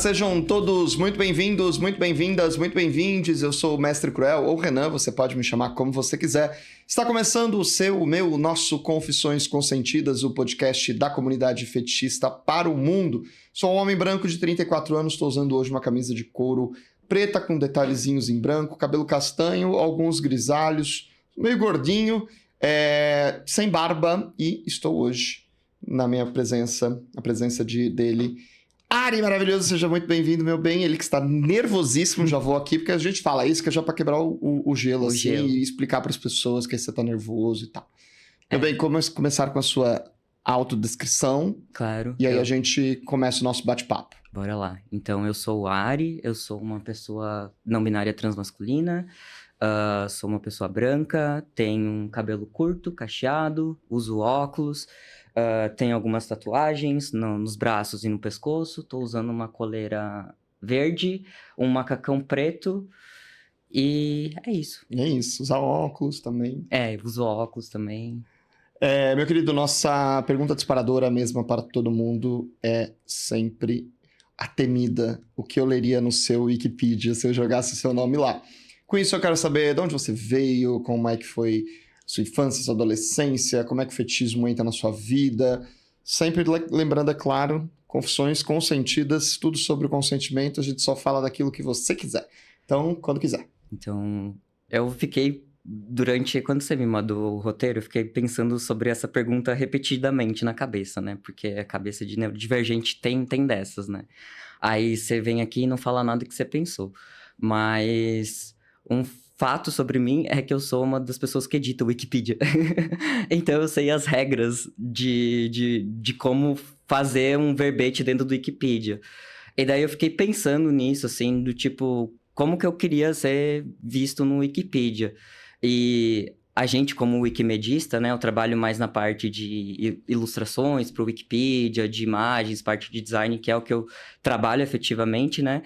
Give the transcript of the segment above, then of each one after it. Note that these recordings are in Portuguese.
sejam todos muito bem-vindos, muito bem-vindas, muito bem-vindes. Eu sou o Mestre Cruel, ou Renan, você pode me chamar como você quiser. Está começando o nosso Confissões Consentidas, o podcast da comunidade fetichista para o mundo. Sou um homem branco de 34 anos, estou usando hoje uma camisa de couro preta com detalhezinhos em branco, cabelo castanho, alguns grisalhos, meio gordinho, sem barba, e estou hoje na minha presença, a presença dele. Ari, maravilhoso, seja muito bem-vindo, meu bem. Ele que está nervosíssimo, já vou aqui, porque a gente fala isso, que é já para quebrar o gelo, assim, e explicar para as pessoas que você tá nervoso e tal. Meu bem, vamos começar com a sua autodescrição. Claro. E aí a gente começa o nosso bate-papo. Bora lá. Então, eu sou o Ari, eu sou uma pessoa não binária transmasculina, sou uma pessoa branca, tenho um cabelo curto, cacheado, uso óculos, tenho algumas tatuagens nos braços e no pescoço, tô usando uma coleira verde, um macacão preto e é isso. E é isso, usar óculos também. Uso óculos também. Meu querido, nossa pergunta disparadora mesma para todo mundo é sempre a temida, o que eu leria no seu Wikipedia se eu jogasse seu nome lá. Com isso eu quero saber de onde você veio, como é que foi sua infância, sua adolescência, como é que o fetichismo entra na sua vida. Sempre lembrando, é claro, confissões consentidas, tudo sobre o consentimento, a gente só fala daquilo que você quiser. Então, quando quiser. Então, eu fiquei... quando você me mandou o roteiro, eu fiquei pensando sobre essa pergunta repetidamente na cabeça, né? Porque a cabeça de neurodivergente tem dessas, né? Aí você vem aqui e não fala nada que você pensou. Mas um fato sobre mim é que eu sou uma das pessoas que edita o Wikipedia. Então eu sei as regras de como fazer um verbete dentro do Wikipedia. E daí eu fiquei pensando nisso, assim, do tipo... Como que eu queria ser visto no Wikipedia? E a gente, como wikimedista, né? Eu trabalho mais na parte de ilustrações para o Wikipedia, de imagens, parte de design, que é o que eu trabalho efetivamente, né?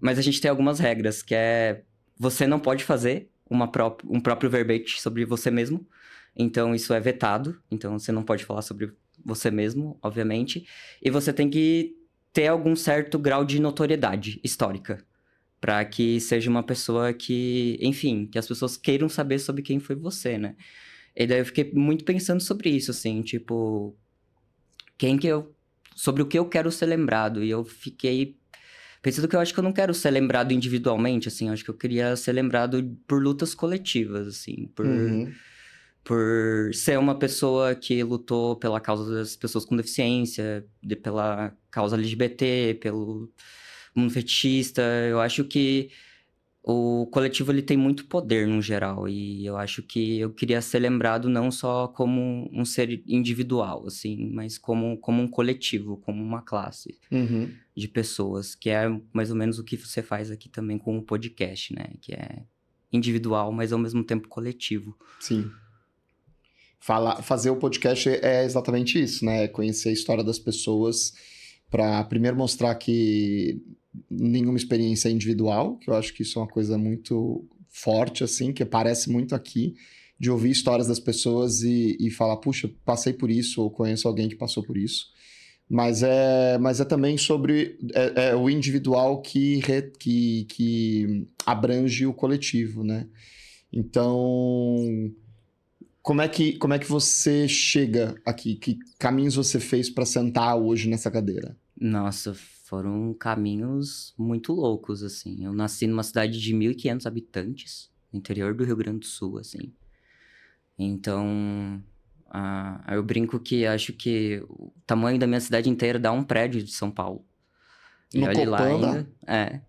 Mas a gente tem algumas regras, que é... Você não pode fazer um próprio verbete sobre você mesmo. Então, isso é vetado. Então, você não pode falar sobre você mesmo, obviamente. E você tem que ter algum certo grau de notoriedade histórica. Para que seja uma pessoa que, enfim, que as pessoas queiram saber sobre quem foi você, né? E daí eu fiquei muito pensando sobre isso, assim, tipo... sobre o que eu quero ser lembrado. E eu fiquei pensando que eu acho que eu não quero ser lembrado individualmente, assim. Eu acho que eu queria ser lembrado por lutas coletivas, assim. Por ser uma pessoa que lutou pela causa das pessoas com deficiência, pela causa LGBT, pelo mundo fetichista. Eu acho que o coletivo ele tem muito poder no geral, e eu acho que eu queria ser lembrado não só como um ser individual, assim, mas como um coletivo, como uma classe de pessoas, que é mais ou menos o que você faz aqui também com o podcast, né? Que é individual, mas ao mesmo tempo coletivo. Sim. Fazer o podcast é exatamente isso, né? Conhecer a história das pessoas para primeiro mostrar que nenhuma experiência é individual, que eu acho que isso é uma coisa muito forte, assim, que aparece muito aqui, de ouvir histórias das pessoas e falar, puxa, passei por isso, ou conheço alguém que passou por isso. Mas é também sobre o individual que abrange o coletivo, né? Então, como é que você chega aqui? Que caminhos você fez para sentar hoje nessa cadeira? Nossa, foram caminhos muito loucos, assim. Eu nasci numa cidade de 1.500 habitantes, no interior do Rio Grande do Sul, assim. Então, eu brinco que acho que o tamanho da minha cidade inteira dá um prédio de São Paulo. E No olha lá Copan, ainda.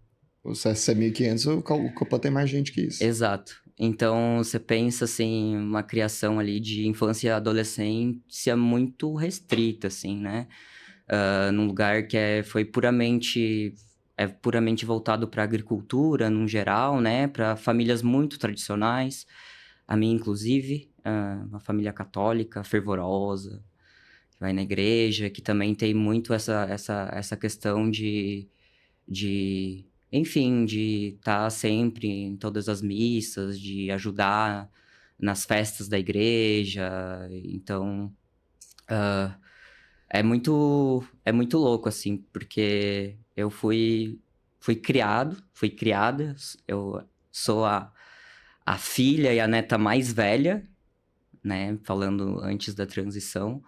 O CSC 1500, o Copan tem mais gente que isso. Exato. Então, você pensa, assim, uma criação ali de infância e adolescência muito restrita, assim, né? Num lugar que foi puramente voltado para a agricultura, num geral, né? Para famílias muito tradicionais. A minha, inclusive, uma família católica, fervorosa, que vai na igreja, que também tem muito essa questão enfim, de estar sempre em todas as missas, de ajudar nas festas da igreja. Então, é muito louco, assim, porque Eu fui criada, eu sou a filha e a neta mais velha, né? Falando antes da transição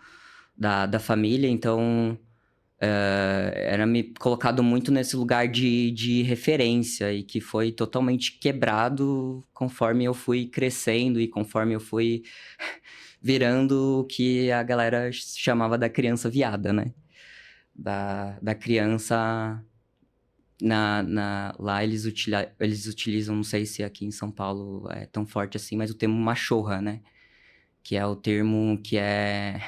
da família, então era me colocado muito nesse lugar de referência e que foi totalmente quebrado conforme eu fui crescendo e conforme eu fui virando o que a galera chamava da criança viada, né? Da criança. Lá eles utilizam, não sei se aqui em São Paulo é tão forte assim, mas o termo machorra, né? Que é o termo que é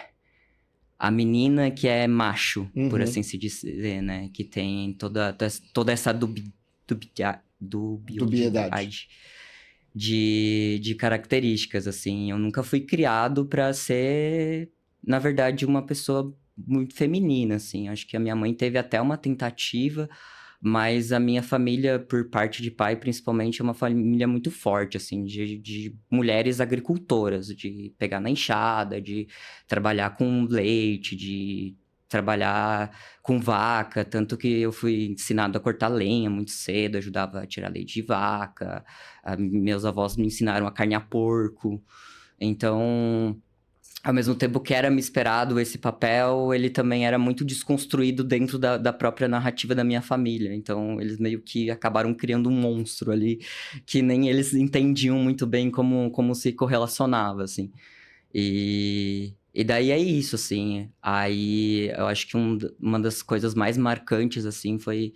a menina que é macho, por assim se dizer, né? Que tem toda essa Dubiedade. dubiedade de características, assim. Eu nunca fui criado para ser, na verdade, uma pessoa muito feminina, assim. Acho que a minha mãe teve até uma tentativa, mas a minha família, por parte de pai, principalmente, é uma família muito forte, assim, de mulheres agricultoras, de pegar na enxada, de trabalhar com leite, de trabalhar com vaca, tanto que eu fui ensinado a cortar lenha muito cedo, ajudava a tirar leite de vaca, meus avós me ensinaram a carnear porco, então, ao mesmo tempo que era me esperado esse papel, ele também era muito desconstruído dentro da própria narrativa da minha família. Então, eles meio que acabaram criando um monstro ali, que nem eles entendiam muito bem como se correlacionava, assim. E daí é isso, assim. Aí, eu acho que uma das coisas mais marcantes, assim, foi...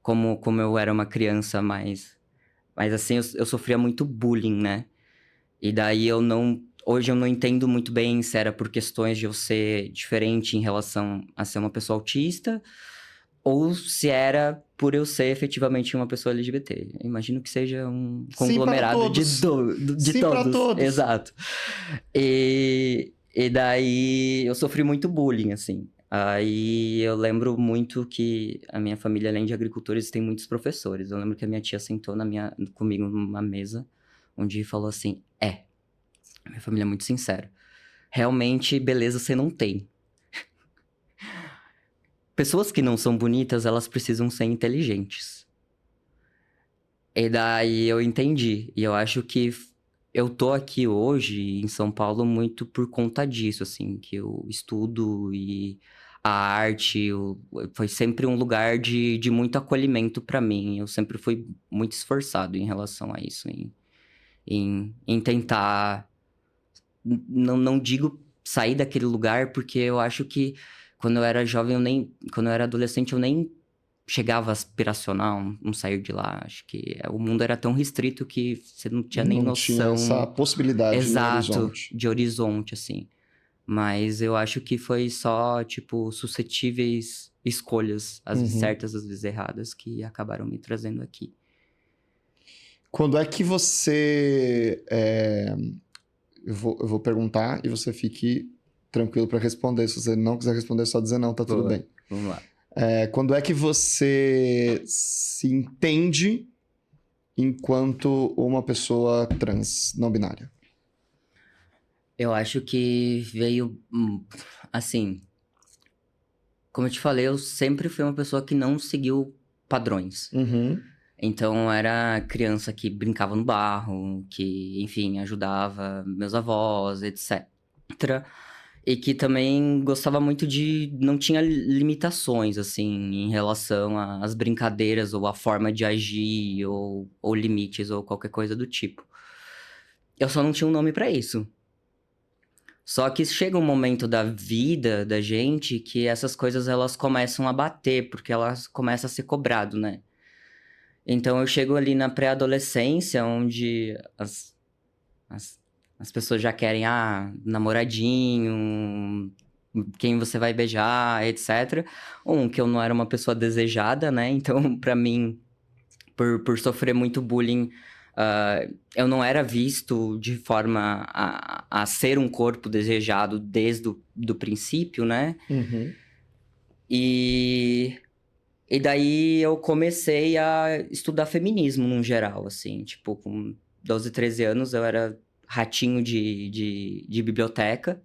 como eu era uma criança mais... Mas, assim, eu sofria muito bullying, né? E daí eu não. Hoje eu não entendo muito bem se era por questões de eu ser diferente em relação a ser uma pessoa autista, ou se era por eu ser efetivamente uma pessoa LGBT. Eu imagino que seja um Sim para conglomerado todos. de Sim para todos. todos. Exato. E daí eu sofri muito bullying, assim. Aí eu lembro muito que a minha família, além de agricultores, tem muitos professores. Eu lembro que a minha tia sentou comigo numa mesa, onde falou assim: minha família é muito sincera. Realmente, beleza você não tem. Pessoas que não são bonitas, elas precisam ser inteligentes. E daí eu entendi. E eu acho que eu tô aqui hoje em São Paulo muito por conta disso, assim, que eu estudo e a arte foi sempre um lugar de muito acolhimento para mim. Eu sempre fui muito esforçado em relação a isso, em tentar. Não digo sair daquele lugar, porque eu acho que quando eu era jovem, quando eu era adolescente, eu nem chegava a aspiracionar um sair de lá. Acho que o mundo era tão restrito que você não tinha nem Não tinha essa noção possibilidade no exato horizonte. de horizonte, assim. Mas eu acho que foi só, tipo, suscetíveis escolhas, às vezes certas, às vezes erradas, que acabaram me trazendo aqui. Quando é que você. Eu vou perguntar e você fique tranquilo para responder. Se você não quiser responder, é só dizer não, tá tudo Boa, bem. vamos lá. Quando é que você se entende enquanto uma pessoa trans, não binária? Eu acho que veio, assim, como eu te falei, eu sempre fui uma pessoa que não seguiu padrões. Uhum. Então, eu era criança que brincava no barro, que, enfim, ajudava meus avós, etc. E que também gostava muito não tinha limitações, assim, em relação às brincadeiras ou à forma de agir ou limites ou qualquer coisa do tipo. Eu só não tinha um nome pra isso. Só que chega um momento da vida da gente que essas coisas elas começam a bater, porque elas começam a ser cobrado, né? Então eu chego ali na pré-adolescência, onde as, as pessoas já querem, namoradinho, quem você vai beijar, etc. Que eu não era uma pessoa desejada, né? Então, pra mim, por sofrer muito bullying, eu não era visto de forma a ser um corpo desejado desde do princípio, né? Uhum. E daí eu comecei a estudar feminismo no geral, assim. Tipo, com 12, 13 anos eu era ratinho de biblioteca.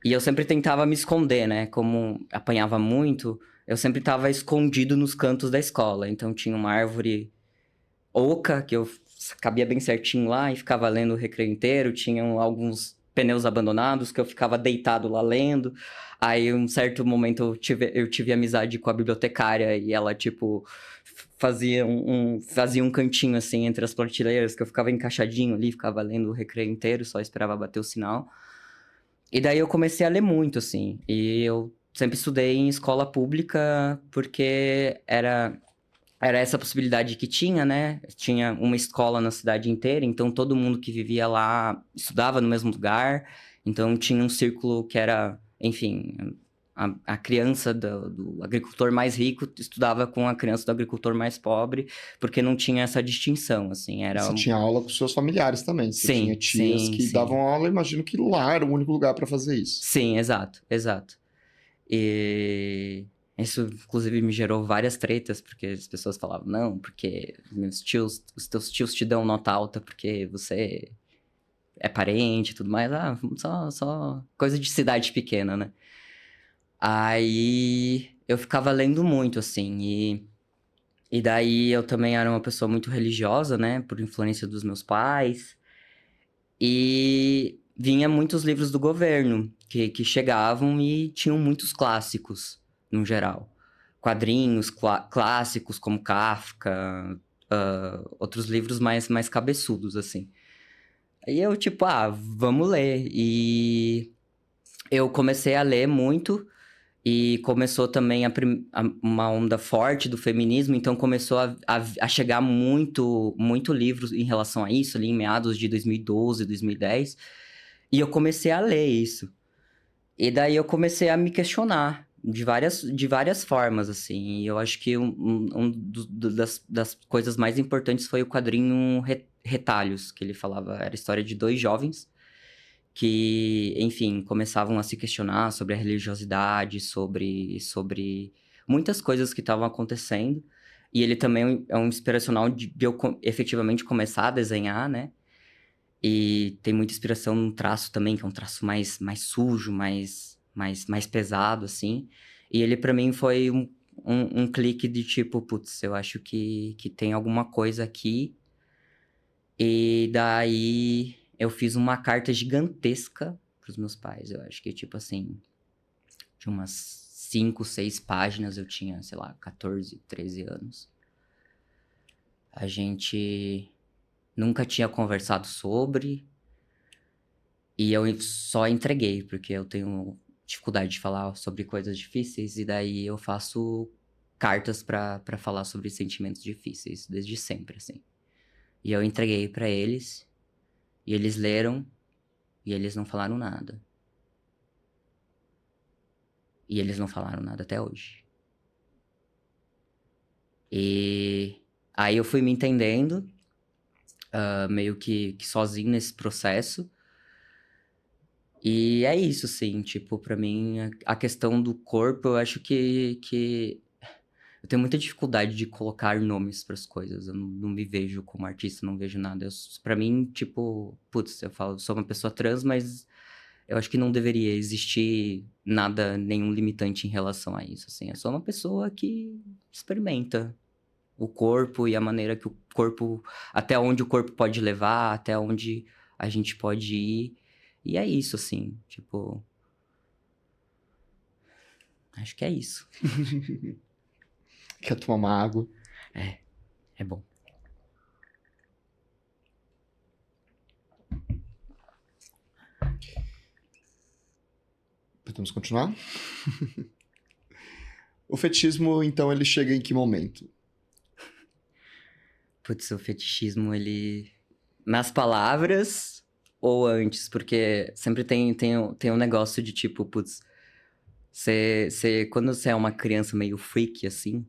E eu sempre tentava me esconder, né? Como apanhava muito, eu sempre estava escondido nos cantos da escola. Então tinha uma árvore oca, que eu cabia bem certinho lá e ficava lendo o recreio inteiro. Tinham alguns pneus abandonados que eu ficava deitado lá lendo. Aí, um certo momento, eu tive amizade com a bibliotecária e ela, tipo, fazia um cantinho, assim, entre as prateleiras, que eu ficava encaixadinho ali, ficava lendo o recreio inteiro, só esperava bater o sinal. E daí eu comecei a ler muito, assim. E eu sempre estudei em escola pública porque era essa possibilidade que tinha, né? Tinha uma escola na cidade inteira, então todo mundo que vivia lá estudava no mesmo lugar. Então tinha um círculo que era, enfim, a criança do agricultor mais rico estudava com a criança do agricultor mais pobre, porque não tinha essa distinção, assim, E era... você tinha aula com seus familiares também. Você tinha Sim, tias sim, que davam sim. aula, imagino que lá era o único lugar para fazer isso. Sim, exato, exato. E isso, inclusive, me gerou várias tretas, porque as pessoas falavam, não, porque os teus tios te dão nota alta porque você é parente e tudo mais. Ah, só coisa de cidade pequena, né? Aí eu ficava lendo muito, assim, e daí eu também era uma pessoa muito religiosa, né, por influência dos meus pais. E vinha muitos livros do governo que chegavam e tinham muitos clássicos, no geral. Quadrinhos clássicos como Kafka, outros livros mais cabeçudos, assim. Aí eu, tipo, vamos ler. E eu comecei a ler muito e começou também uma onda forte do feminismo, então começou a chegar muito livro em relação a isso, ali em meados de 2012, 2010. E eu comecei a ler isso. E daí eu comecei a me questionar de várias formas, assim. E eu acho que das coisas mais importantes foi o quadrinho Retalhos, que ele falava, era a história de dois jovens que, enfim, começavam a se questionar sobre a religiosidade, sobre muitas coisas que estavam acontecendo. E ele também é um inspiracional de eu efetivamente começar a desenhar, né? E tem muita inspiração no traço também, que é um traço mais sujo, mais pesado, assim. E ele, pra mim, foi um clique de tipo, putz, eu acho que tem alguma coisa aqui. E daí eu fiz uma carta gigantesca pros meus pais. Eu acho que, tipo assim, de umas 5, 6 páginas, eu tinha, sei lá, 14, 13 anos. A gente nunca tinha conversado sobre. E eu só entreguei, porque eu tenho dificuldade de falar sobre coisas difíceis, e daí eu faço cartas pra falar sobre sentimentos difíceis, desde sempre, assim. E eu entreguei pra eles, e eles leram, e eles não falaram nada. E eles não falaram nada até hoje. E aí eu fui me entendendo, meio que sozinho nesse processo. E é isso, assim, tipo, pra mim, a questão do corpo, eu acho que eu tenho muita dificuldade de colocar nomes pras coisas. Eu não me vejo como artista, não vejo nada. Pra mim, tipo, putz, eu falo, sou uma pessoa trans, mas eu acho que não deveria existir nada, nenhum limitante em relação a isso, assim. Eu sou uma pessoa que experimenta o corpo e a maneira que o corpo, até onde o corpo pode levar, até onde a gente pode ir. E é isso, assim, tipo, acho que é isso. Quer tomar uma água? É bom. Podemos continuar? O fetichismo, então, ele chega em que momento? Putz, o fetichismo, ele... Nas palavras ou antes? Porque sempre tem um negócio de tipo, putz, quando você é uma criança meio freak, assim,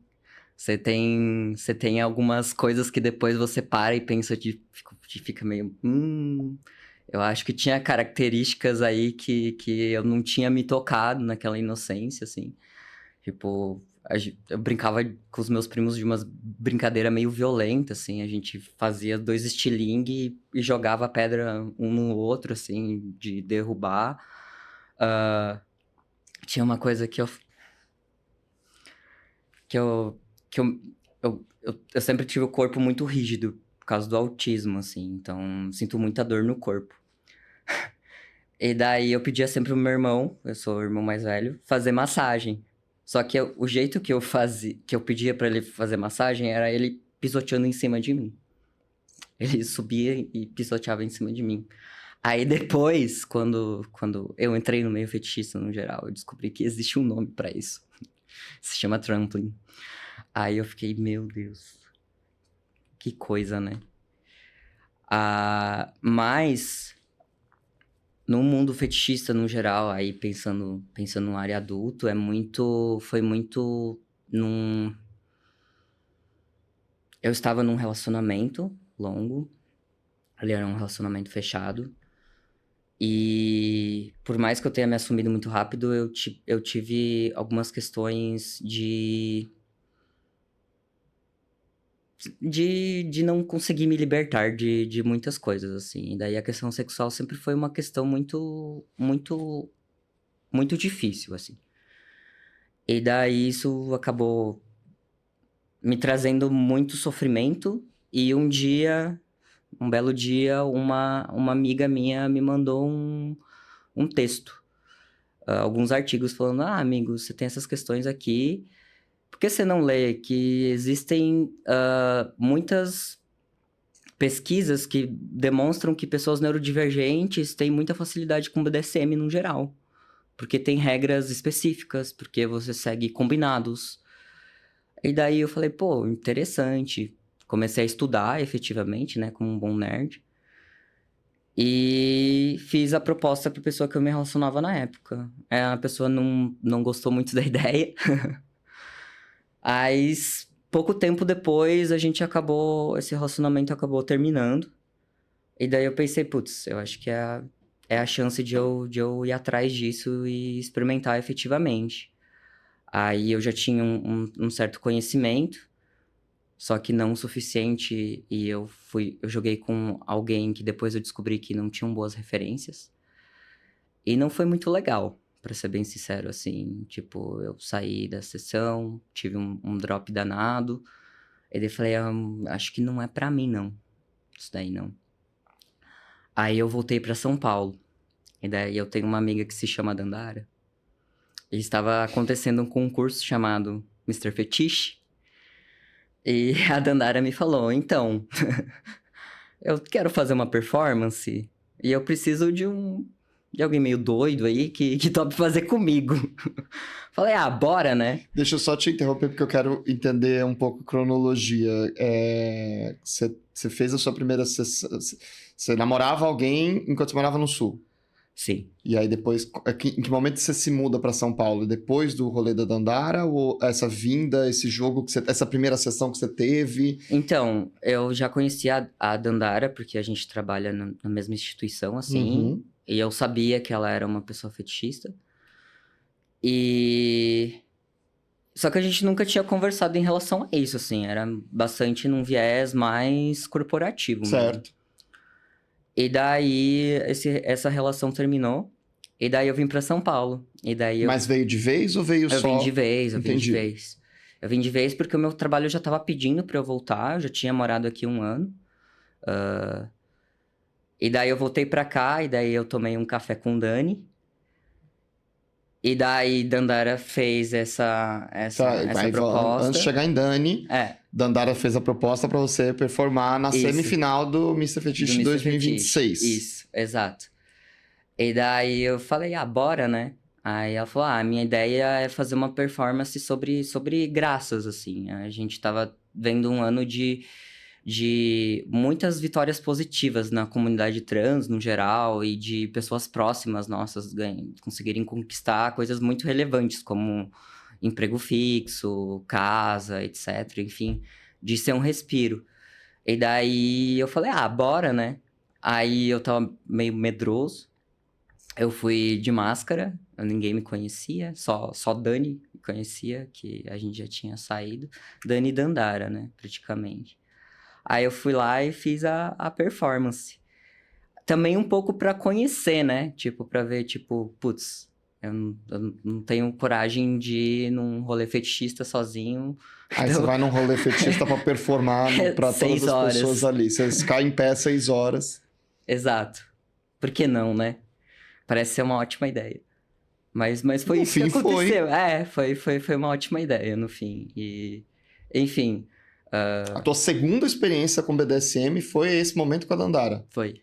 você tem algumas coisas que depois você para e pensa fica meio... eu acho que tinha características aí que eu não tinha me tocado naquela inocência, assim. Tipo, eu brincava com os meus primos de umas brincadeira meio violenta, assim. A gente fazia dois estilingue e jogava pedra um no outro, assim, de derrubar. Ah, tinha uma coisa que eu... que eu sempre tive o corpo muito rígido por causa do autismo, assim. Então, sinto muita dor no corpo. E daí eu pedia sempre pro meu irmão, eu sou o irmão mais velho, fazer massagem. Só que o jeito que eu fazia, que eu pedia pra ele fazer massagem era ele pisoteando em cima de mim. Ele subia e pisoteava em cima de mim. Aí depois, quando eu entrei no meio fetichista no geral, eu descobri que existe um nome pra isso. Se chama trampling. Aí eu fiquei, meu Deus, que coisa, né? Mas no mundo fetichista no geral, aí pensando na área adulto, foi muito num... Eu estava num relacionamento longo, ali era um relacionamento fechado, e por mais que eu tenha me assumido muito rápido, eu tive algumas questões de não conseguir me libertar de muitas coisas, assim. E daí a questão sexual sempre foi uma questão muito, muito, muito difícil, assim. E daí isso acabou me trazendo muito sofrimento. E um belo dia, uma amiga minha me mandou um texto. Alguns artigos falando, amigo, você tem essas questões aqui, por que você não lê que existem muitas pesquisas que demonstram que pessoas neurodivergentes têm muita facilidade com BDSM no geral. Porque tem regras específicas, porque você segue combinados. E daí eu falei, pô, interessante. Comecei a estudar efetivamente, né, como um bom nerd. E fiz a proposta pra pessoa que eu me relacionava na época. A pessoa não gostou muito da ideia. Mas pouco tempo depois esse relacionamento acabou terminando. E daí eu pensei, putz, eu acho que é a chance de eu ir atrás disso e experimentar efetivamente. Aí eu já tinha um certo conhecimento, só que não o suficiente, e eu joguei com alguém que depois eu descobri que não tinham boas referências. E não foi muito legal, pra ser bem sincero, assim. Tipo, eu saí da sessão, tive um drop danado, e daí falei, acho que não é pra mim, não. Isso daí não. Aí eu voltei pra São Paulo. E daí eu tenho uma amiga que se chama Dandara. E estava acontecendo um concurso chamado Mr. Fetiche. E a Dandara me falou, então, eu quero fazer uma performance e eu preciso de alguém meio doido aí que tope fazer comigo. Falei, bora, né? Deixa eu só te interromper porque eu quero entender um pouco a cronologia. Você fez a sua primeira sessão. Você namorava alguém enquanto você morava no Sul. Sim. E aí depois, em que momento você se muda para São Paulo? Depois do rolê da Dandara ou essa vinda, esse jogo essa primeira sessão que você teve? Então, eu já conhecia a Dandara, porque a gente trabalha na mesma instituição, assim. Uhum. E eu sabia que ela era uma pessoa fetichista. E... Só que a gente nunca tinha conversado em relação a isso, assim. Era bastante num viés mais corporativo mesmo. Certo. E daí, essa relação terminou. E daí eu vim pra São Paulo. E daí Mas veio de vez ou veio eu só? vim de vez, eu vim de Entendi. vez. Eu vim de vez porque o meu trabalho já tava pedindo pra eu voltar. Eu já tinha morado aqui 1 ano. E daí eu voltei pra cá. E daí eu tomei um café com o Dani. E daí Dandara fez essa Antes proposta. de chegar em Dani, É, Dandara fez a proposta para você performar na Isso. semifinal do Mr. do Fetiche Mr. 2026. Fetiche. Isso, exato. E daí eu falei, bora, né? Aí ela falou, a minha ideia é fazer uma performance sobre graças, assim. A gente tava vendo um ano de muitas vitórias positivas na comunidade trans, no geral, e de pessoas próximas nossas conseguirem conquistar coisas muito relevantes, como emprego fixo, casa, etc. Enfim, de ser um respiro. E daí eu falei, bora, né? Aí eu tava meio medroso. Eu fui de máscara, ninguém me conhecia, só Dani me conhecia, que a gente já tinha saído. Dani e Dandara, né, praticamente. Aí eu fui lá e fiz a performance. Também um pouco pra conhecer, né, tipo, pra ver, tipo, putz, Eu não tenho coragem de ir num rolê fetichista sozinho. Aí você vai num rolê fetichista pra performar pra todas 6 as horas. pessoas ali. Você ficar em pé 6 horas. Exato. Por que não, né? Parece ser uma ótima ideia. Mas foi No isso que fim, aconteceu. Foi uma ótima ideia no fim. E, enfim, A tua segunda experiência com BDSM foi esse momento com a Dandara. foi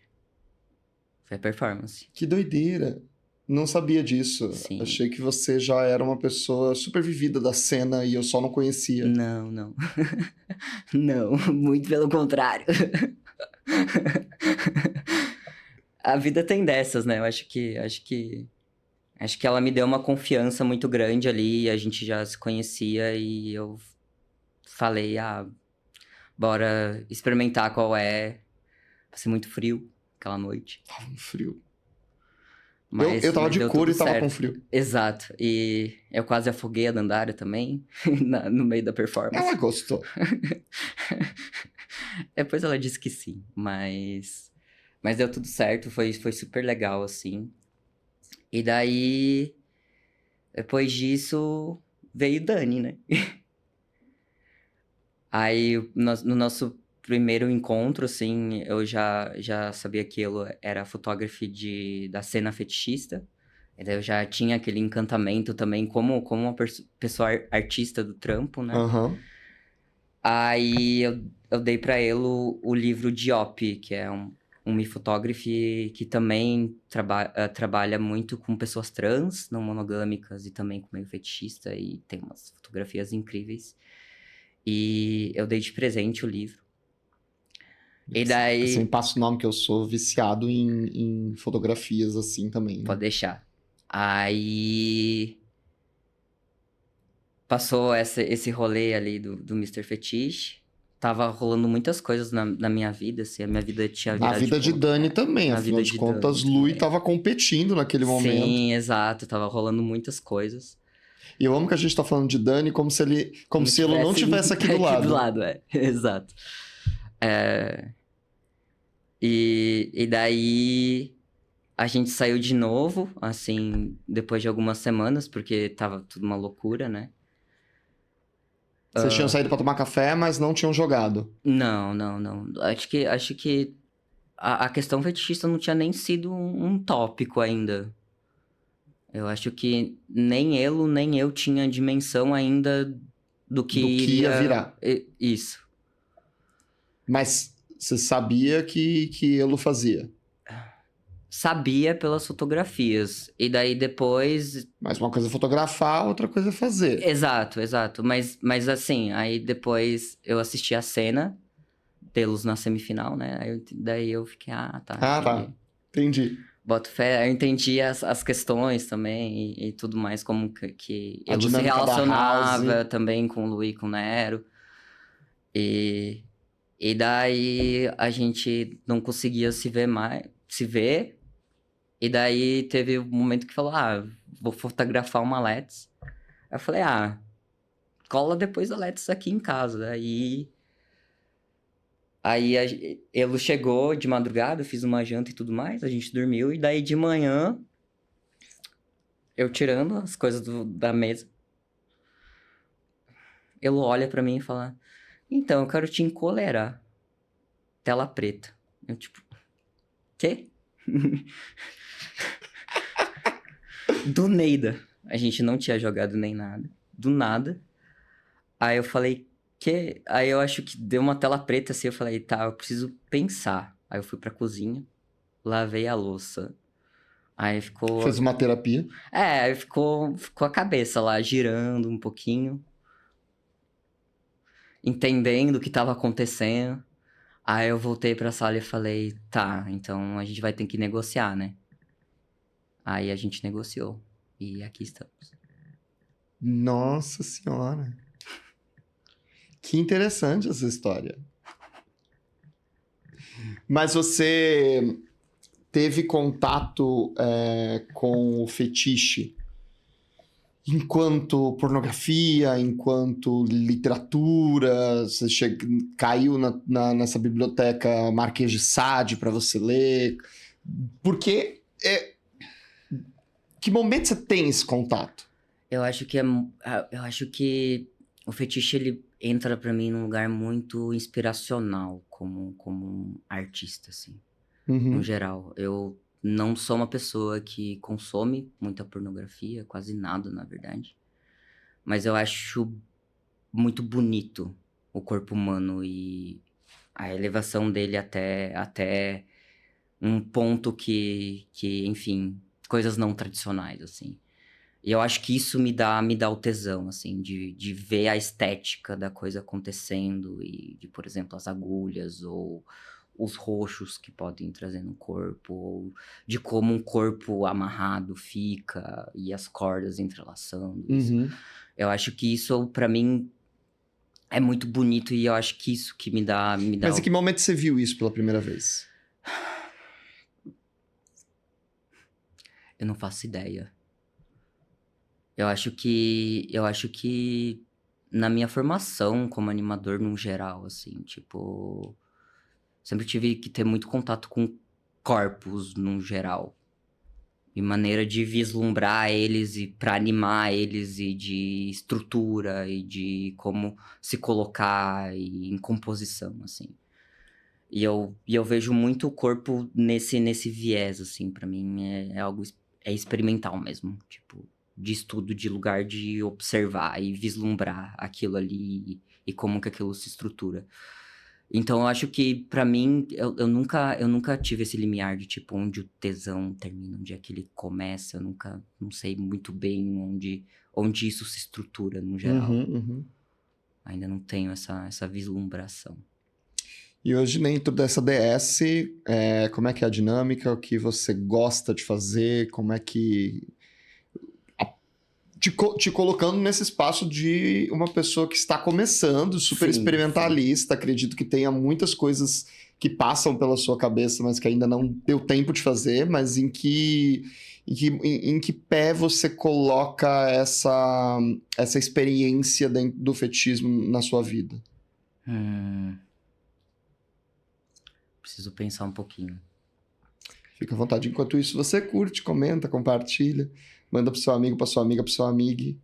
a performance. Que doideira. Não sabia disso. Sim. Achei que você já era uma pessoa super vivida da cena e eu só não conhecia. Não. Não, muito pelo contrário. A vida tem dessas, né? Eu acho que ela me deu uma confiança muito grande ali, a gente já se conhecia e eu falei, bora experimentar qual é. Passei muito frio aquela noite. Tava um frio. Mas, eu tava mas de deu couro tudo e tava certo. com frio. Exato. E eu quase afoguei a Dandara também, no meio da performance. Ela gostou. Depois ela disse que sim, mas deu tudo certo, foi super legal, assim. E daí, depois disso, veio Dani, né? Aí, no nosso primeiro encontro, assim, eu já sabia que ele era fotógrafo da cena fetichista. E daí eu já tinha aquele encantamento também como uma pessoa artista do trampo, né? Aham. Aí eu dei pra ele o livro Diop, que é um fotógrafo que também trabalha muito com pessoas trans, não monogâmicas, e também com meio fetichista, e tem umas fotografias incríveis. E eu dei de presente o livro. E daí... Assim, passa o nome que eu sou viciado em fotografias assim também, né? Pode deixar. Aí... Passou esse rolê ali do Mr. Fetiche. Tava rolando muitas coisas na minha vida, assim. A minha vida tinha Na virado, vida tipo, de Dani também, na afinal vida de de contas, Dani Lui também. tava competindo naquele momento. Sim, exato. Tava rolando muitas coisas. E eu amo que a gente tá falando de Dani como se ele não tivesse aqui do lado. Aqui do lado, exato. E daí a gente saiu de novo, assim, depois de algumas semanas, porque tava tudo uma loucura, né? Vocês tinham saído pra tomar café, mas não tinham jogado. Não. Acho que a questão fetichista não tinha nem sido um tópico ainda. Eu acho que nem ele, nem eu tinha dimensão ainda do que ia virar. Isso. Mas você sabia que ele fazia. Sabia pelas fotografias. E daí depois... Mas uma coisa é fotografar, outra coisa é fazer. Exato. Mas assim, aí depois eu assisti a cena deles na semifinal, né? Daí eu fiquei, tá. Tá. Entendi. Boto fé, eu entendi as questões também e tudo mais, como que A ele se dinâmica da relacionava house. também com o Lui e com o Nero. E daí a gente não conseguia se ver. E daí teve um momento que falou, vou fotografar uma Let's. Aí eu falei, cola depois a Let's aqui em casa. Aí ele chegou de madrugada, eu fiz uma janta e tudo mais, a gente dormiu, e daí de manhã, eu tirando as coisas da mesa, ele olha pra mim e fala, então, eu quero te encolerar. Tela preta. Eu tipo, quê? Do Neida. A gente não tinha jogado nem nada. Do nada. Aí eu falei, que... Aí eu acho que deu uma tela preta assim, eu falei, tá, eu preciso pensar. Aí eu fui pra cozinha, lavei a louça. Aí ficou... Fez uma terapia. Aí ficou a cabeça lá, girando um pouquinho. Entendendo o que tava acontecendo. Aí eu voltei pra sala e falei, tá, então a gente vai ter que negociar, né? Aí a gente negociou. E aqui estamos. Nossa Senhora. Que interessante essa história. Mas você teve contato com o fetiche enquanto pornografia, enquanto literatura? Você caiu nessa biblioteca Marquês de Sade para você ler? Porque Que momento você tem esse contato? Eu acho que eu acho que o fetiche, ele entra pra mim num lugar muito inspiracional, como um artista, assim, no Uhum. geral. Eu não sou uma pessoa que consome muita pornografia, quase nada, na verdade. Mas eu acho muito bonito o corpo humano e a elevação dele até um ponto que, enfim, coisas não tradicionais, assim. E eu acho que isso me dá o tesão, assim, de ver a estética da coisa acontecendo e de, por exemplo, as agulhas ou os roxos que podem trazer no corpo, ou de como um corpo amarrado fica e as cordas entrelaçando. Isso. Uhum. Eu acho que isso, pra mim, é muito bonito e eu acho que isso que me dá Mas em que momento você viu isso pela primeira vez? Eu não faço ideia. Eu acho que na minha formação como animador num geral, assim, tipo, sempre tive que ter muito contato com corpos num geral. E maneira de vislumbrar eles e pra animar eles e de estrutura e de como se colocar e em composição, assim. E eu vejo muito o corpo nesse viés, assim, pra mim é algo é experimental mesmo, tipo, de estudo, de lugar de observar e vislumbrar aquilo ali e como que aquilo se estrutura. Então eu acho que pra mim, eu nunca tive esse limiar de tipo onde o tesão termina, onde é que ele começa, eu nunca, não sei muito bem onde isso se estrutura no geral. Uhum, uhum. Ainda não tenho essa vislumbração. E hoje, dentro dessa DS, como é que é a dinâmica? O que você gosta de fazer? Como é que... Te colocando nesse espaço de uma pessoa que está começando, super Sim, sim. experimentalista. Acredito que tenha muitas coisas que passam pela sua cabeça, mas que ainda não deu tempo de fazer. Mas em que pé você coloca essa experiência dentro do fetichismo na sua vida? Hum, preciso pensar um pouquinho. Fica à vontade. Enquanto isso, você curte, comenta, compartilha, manda pro seu amigo, pra sua amiga, pro seu amigo,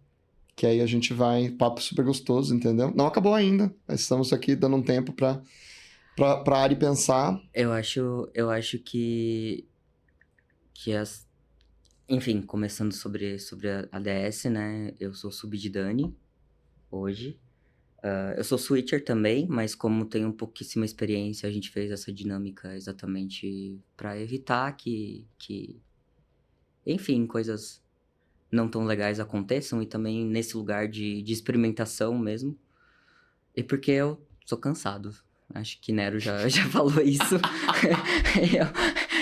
que aí a gente vai. Papo super gostoso, entendeu? Não acabou ainda. Nós estamos aqui dando um tempo pra Ari pensar. Eu acho que enfim, começando sobre a DS, né? Eu sou sub de Dani hoje. Eu sou switcher também, mas como tenho pouquíssima experiência, a gente fez essa dinâmica exatamente pra evitar enfim, coisas não tão legais aconteçam e também nesse lugar de experimentação mesmo. E porque eu sou cansado. Acho que Nero já falou isso.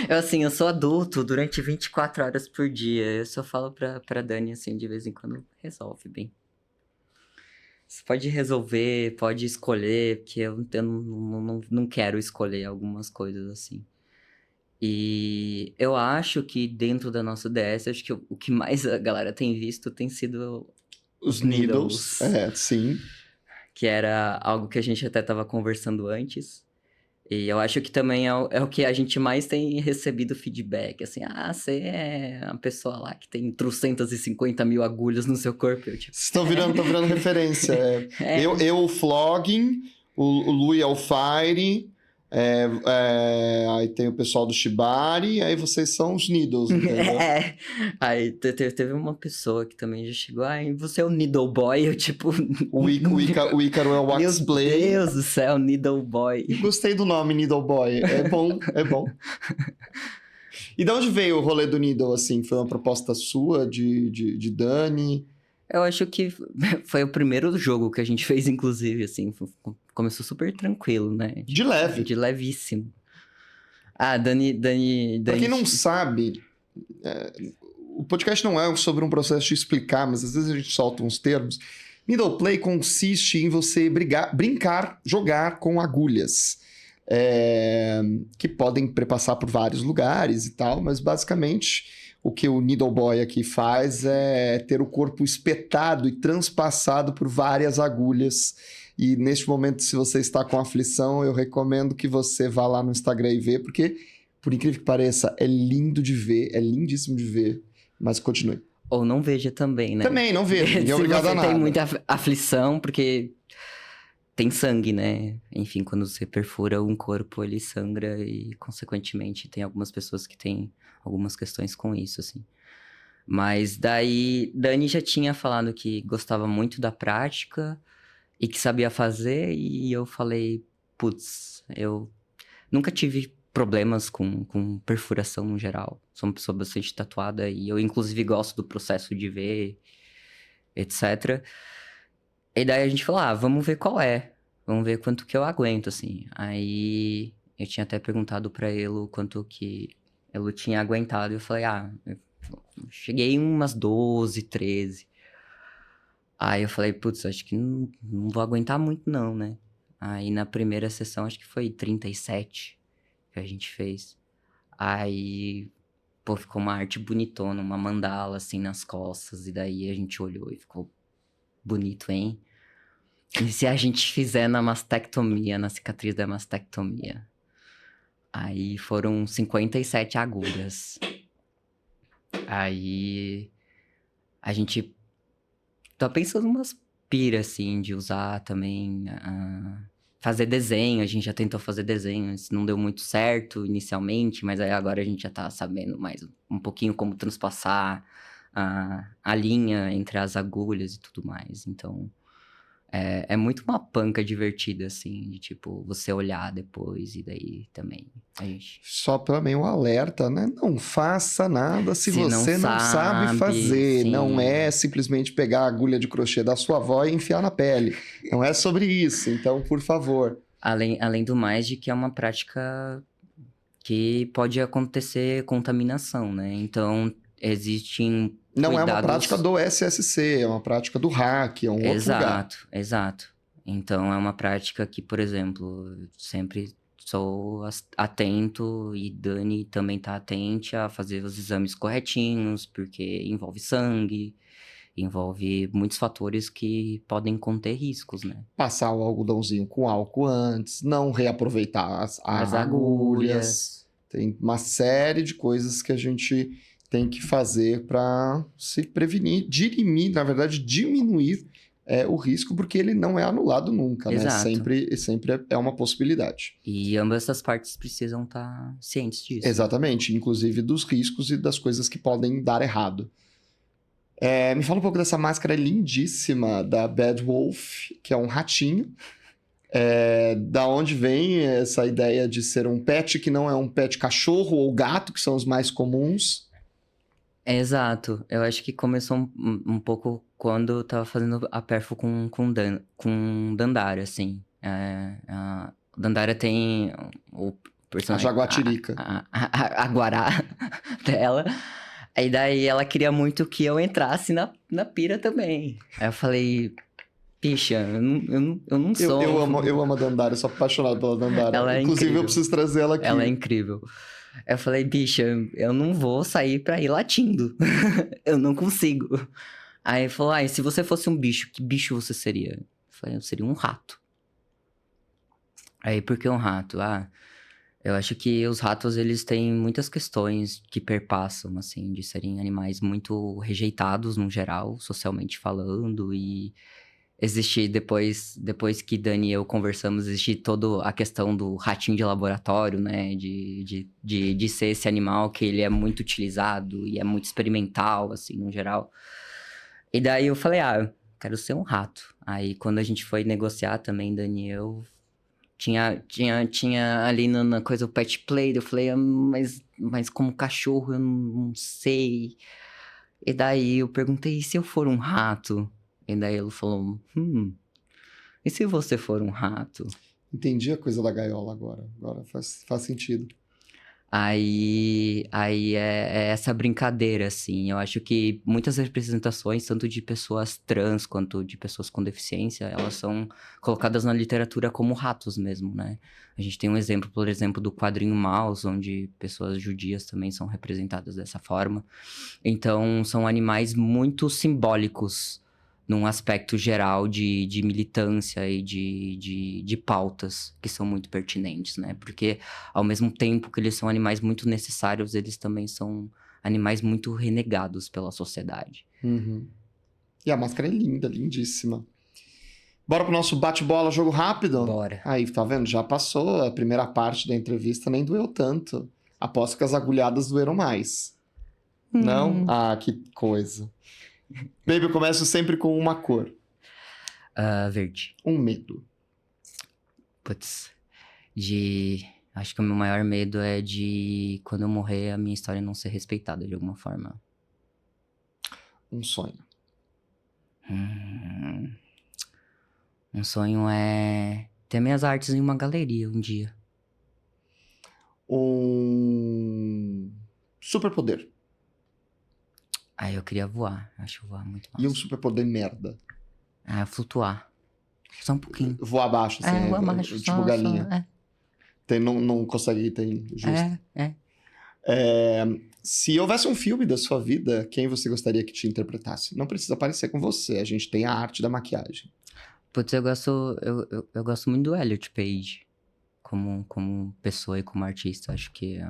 Assim, eu sou adulto durante 24 horas por dia. Eu só falo pra Dani, assim, de vez em quando, resolve bem. Você pode resolver, pode escolher, porque eu não quero escolher algumas coisas assim. E eu acho que dentro da nossa DS, acho que o que mais a galera tem visto tem sido Os os needles, needles. sim. Que era algo que a gente até estava conversando antes. E eu acho que também é o que a gente mais tem recebido feedback, assim, você é uma pessoa lá que tem 350 mil agulhas no seu corpo, eu tipo, Vocês estão virando referência. é, O Flogging, o Louis Alfire, aí tem o pessoal do Shibari, aí vocês são os needles, entendeu? é. Aí teve uma pessoa que também já chegou, você é o needle boy, eu tipo, O Ícaro é o meu Waxplay. Deus do céu, needle boy. Gostei do nome Needle Boy. É bom, é bom. E de onde veio o rolê do Needle, assim? Foi uma proposta sua, de Dani? Eu acho que foi o primeiro jogo que a gente fez, inclusive, assim, começou super tranquilo, né? De Tipo, leve. de levíssimo. Dani, Pra quem Dani. não sabe, o podcast não é sobre um processo de explicar, mas às vezes a gente solta uns termos. Needle Play consiste em você brincar, jogar com agulhas. Que podem perpassar por vários lugares e tal, mas basicamente o que o Needle Boy aqui faz é ter o corpo espetado e transpassado por várias agulhas. E neste momento, se você está com aflição, eu recomendo que você vá lá no Instagram e vê, porque, por incrível que pareça, é lindo de ver, é lindíssimo de ver. Mas continue. Ou não veja também, né? Também, não veja, ninguém é Se obrigado a você nada. tem muita aflição, porque tem sangue, né? Enfim, quando você perfura um corpo, ele sangra e, consequentemente, tem algumas pessoas que têm algumas questões com isso, assim. Mas daí, Dani já tinha falado que gostava muito da prática e que sabia fazer, e eu falei, putz, eu nunca tive problemas com perfuração no geral. Sou uma pessoa bastante tatuada e eu, inclusive, gosto do processo de ver, etc. E daí a gente falou, vamos ver qual é. Vamos ver quanto que eu aguento, assim. Aí eu tinha até perguntado pra ele o quanto que ele tinha aguentado. E eu falei, eu cheguei em umas 12, 13. Aí eu falei, putz, acho que não vou aguentar muito não, né? Aí na primeira sessão, acho que foi 37 que a gente fez. Aí, pô, ficou uma arte bonitona, uma mandala assim nas costas. E daí a gente olhou e ficou bonito, hein? E se a gente fizer na mastectomia, na cicatriz da mastectomia? Aí foram 57 agulhas. Aí a gente tá pensando umas pira, assim, de usar também, fazer desenho. A gente já tentou fazer desenho, isso não deu muito certo inicialmente, mas aí agora a gente já tá sabendo mais um pouquinho como transpassar a linha entre as agulhas e tudo mais. Então, é muito uma panca divertida, assim, de tipo, você olhar depois e daí também a gente... Só também um alerta, né? Não faça nada se Se não você não sabe sabe, fazer. Não sim. é simplesmente pegar a agulha de crochê da sua avó e enfiar na pele. Não é sobre isso. Então, por favor. Além do mais de que é uma prática que pode acontecer contaminação, né? Então, existem Não é uma prática cuidados... do SSC, é uma prática do hack, é um outro lugar. Exato, exato. Então, é uma prática que, por exemplo, eu sempre sou atento e Dani também tá atente a fazer os exames corretinhos, porque envolve sangue, envolve muitos fatores que podem conter riscos, né? Passar o algodãozinho com álcool antes, não reaproveitar as As agulhas. agulhas. Tem uma série de coisas que a gente tem que fazer para se prevenir, dirimir, na verdade, diminuir o risco, porque ele não é anulado nunca, né? Exato. Sempre é uma possibilidade. E ambas essas partes precisam estar cientes disso. Exatamente, inclusive dos riscos e das coisas que podem dar errado. Me fala um pouco dessa máscara lindíssima da Bad Wolf, que é um ratinho. Da onde vem essa ideia de ser um pet que não é um pet cachorro ou gato, que são os mais comuns? Exato. Eu acho que começou um pouco quando eu tava fazendo a perfo com Dandara, assim. A Dandara tem o A personagem... jaguatirica. A Guará dela. Aí daí ela queria muito que eu entrasse na pira também. Aí eu falei, bicha, eu não sou... Eu amo a Dandara, eu sou apaixonado pela Dandara. Ela é Inclusive, incrível. eu preciso trazer ela aqui. Ela é incrível. Eu falei, bicha, eu não vou sair pra ir latindo. Eu não consigo. Aí ele falou, e se você fosse um bicho, que bicho você seria? Eu falei, eu seria um rato. Aí, por que um rato? Eu acho que os ratos, eles têm muitas questões que perpassam, assim, de serem animais muito rejeitados, no geral, socialmente falando, e existe, depois que Dani e eu conversamos, existe toda a questão do ratinho de laboratório, né? De ser esse animal que ele é muito utilizado e é muito experimental, assim, no geral. E daí eu falei, eu quero ser um rato. Aí, quando a gente foi negociar também, Dani e eu, tinha ali na coisa o pet play, eu falei, mas como cachorro eu não sei. E daí eu perguntei, e se eu for um rato? E daí ele falou, e se você for um rato? Entendi a coisa da gaiola agora. Agora faz sentido. Aí é essa brincadeira, assim. Eu acho que muitas representações, tanto de pessoas trans quanto de pessoas com deficiência, elas são colocadas na literatura como ratos mesmo, né? A gente tem um exemplo, por exemplo, do quadrinho Maus, onde pessoas judias também são representadas dessa forma. Então, são animais muito simbólicos num aspecto geral de militância e de pautas que são muito pertinentes, né? Porque, ao mesmo tempo que eles são animais muito necessários, eles também são animais muito renegados pela sociedade. Uhum. E a máscara é linda, lindíssima. Bora pro nosso bate-bola, jogo rápido? Bora. Aí, tá vendo? Já passou a primeira parte da entrevista, nem doeu tanto. Aposto que as agulhadas doeram mais. Não? Ah, que coisa. Baby, eu começo sempre com uma cor. Verde. Um medo. Putz. Acho que o meu maior medo é de, quando eu morrer, a minha história não ser respeitada de alguma forma. Um sonho. Um sonho é ter minhas artes em uma galeria um dia. Um superpoder. Aí eu queria voar. Acho voar muito massa. E um superpoder merda. Flutuar. Só um pouquinho. Voar abaixo, assim. Voar abaixo. Tipo galinha. Não consegue, tem justo. Se houvesse um filme da sua vida, quem você gostaria que te interpretasse? Não precisa aparecer com você, a gente tem a arte da maquiagem. Putz, eu gosto muito do Elliot Page. Como pessoa e como artista. Acho que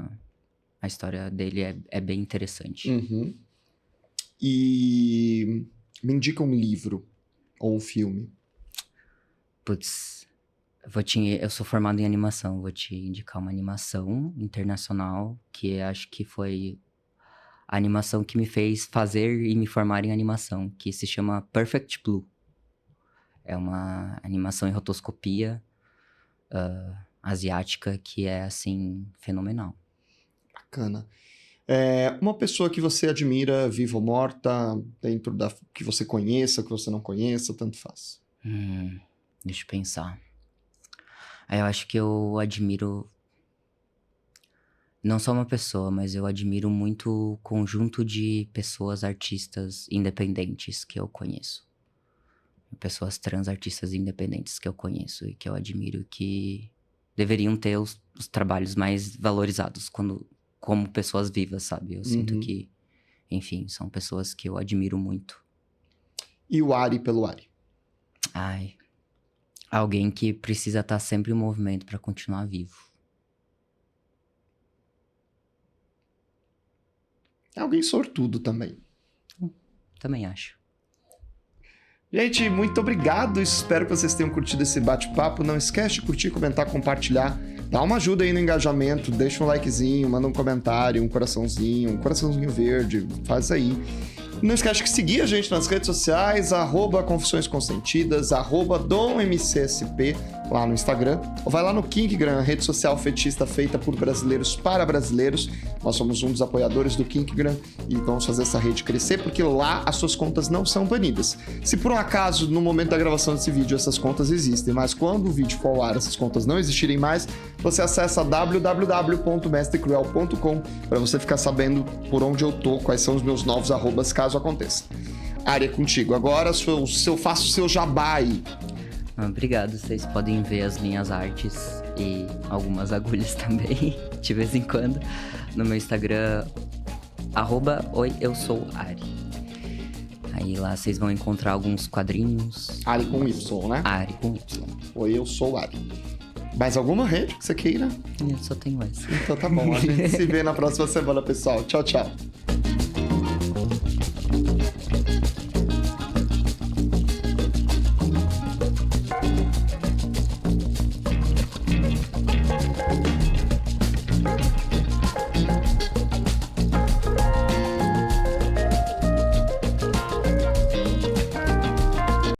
a história dele é bem interessante. Uhum. E me indica um livro ou um filme. Putz, eu sou formado em animação. Vou te indicar uma animação internacional que acho que foi a animação que me fez fazer e me formar em animação, que se chama Perfect Blue. É uma animação em rotoscopia asiática que é, assim, fenomenal. Bacana. Uma pessoa que você admira, viva ou morta, dentro da que você conheça, que você não conheça, tanto faz. Deixa eu pensar. Eu acho que eu admiro não só uma pessoa, mas eu admiro muito o conjunto de pessoas, artistas independentes que eu conheço. Pessoas trans, artistas independentes que eu conheço e que eu admiro, que deveriam ter os trabalhos mais valorizados como pessoas vivas, sabe? Eu sinto que, enfim, são pessoas que eu admiro muito. E o Ari pelo Ari? Alguém que precisa estar sempre em movimento para continuar vivo. É alguém sortudo também. Também acho. Gente, muito obrigado. Espero que vocês tenham curtido esse bate-papo. Não esquece de curtir, comentar, compartilhar. Dá uma ajuda aí no engajamento. Deixa um likezinho, manda um comentário, um coraçãozinho verde. Faz aí. Não esquece de seguir a gente nas redes sociais, @Confissões Consentidas, @DomMCSP, lá no Instagram. Ou vai lá no Kinkgram, rede social fetista feita por brasileiros para brasileiros. Nós somos um dos apoiadores do Kinkgram e vamos fazer essa rede crescer, porque lá as suas contas não são banidas. Se por um acaso, no momento da gravação desse vídeo, essas contas existem, mas quando o vídeo for ao ar, essas contas não existirem mais, você acessa www.mestrecruel.com para você ficar sabendo por onde eu tô, quais são os meus novos arrobas, caso aconteça. Ari, é contigo. Agora eu faço o seu jabá aí. Obrigado, vocês podem ver as minhas artes e algumas agulhas também, de vez em quando, no meu Instagram, @oieuSouAri. Aí lá vocês vão encontrar alguns quadrinhos. Ari com Y, né? Ari com Y. Oi, eu sou o Ari. Mais alguma rede que você queira? Eu só tenho essa. Então tá bom, a gente se vê na próxima semana, pessoal. Tchau, tchau.